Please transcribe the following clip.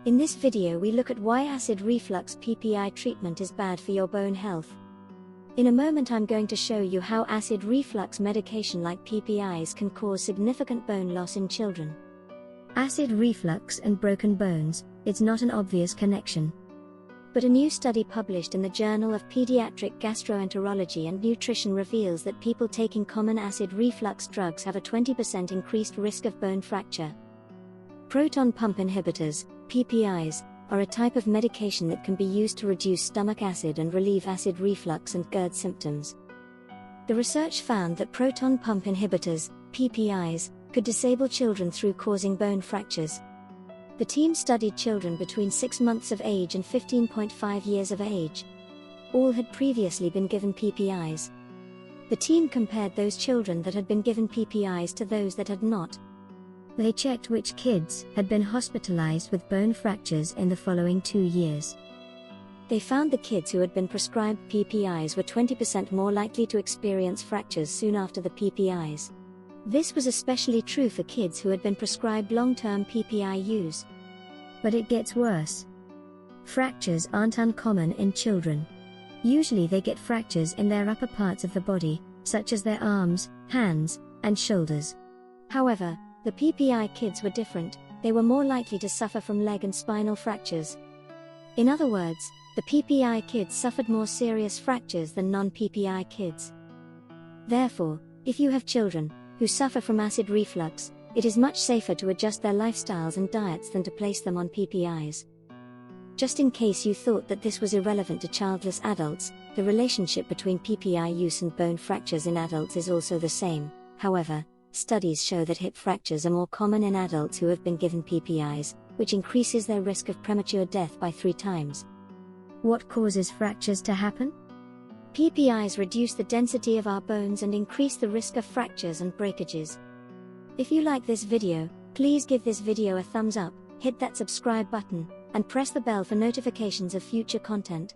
In this video we look at why acid reflux PPI treatment is bad for your bone health. In a moment I'm going to show you how acid reflux medication like PPIs can cause significant bone loss in children. Acid reflux and broken bones, it's not an obvious connection. But a new study published in the Journal of Pediatric Gastroenterology and Nutrition reveals that people taking common acid reflux drugs have a 20% increased risk of bone fracture. Proton-Pump Inhibitors, PPIs, are a type of medication that can be used to reduce stomach acid and relieve acid reflux and GERD symptoms. The research found that proton-pump inhibitors, PPIs, could disable children through causing bone fractures. The team studied children between 6 months of age and 15.5 years of age. All had previously been given PPIs. The team compared those children that had been given PPIs to those that had not. They checked which kids had been hospitalized with bone fractures in the following 2 years. They found the kids who had been prescribed PPIs were 20% more likely to experience fractures soon after the PPIs. This was especially true for kids who had been prescribed long-term PPI use. But it gets worse. Fractures aren't uncommon in children. Usually they get fractures in their upper parts of the body, such as their arms, hands, and shoulders. However, the PPI kids were different. They were more likely to suffer from leg and spinal fractures. In other words, the PPI kids suffered more serious fractures than non-PPI kids. Therefore, if you have children who suffer from acid reflux, it is much safer to adjust their lifestyles and diets than to place them on PPIs. Just in case you thought that this was irrelevant to childless adults, the relationship between PPI use and bone fractures in adults is also the same. However, studies show that hip fractures are more common in adults who have been given PPIs, which increases their risk of premature death by 3 times. What causes fractures to happen? PPIs reduce the density of our bones and increase the risk of fractures and breakages. If you like this video, please give this video a thumbs up, hit that subscribe button, and press the bell for notifications of future content.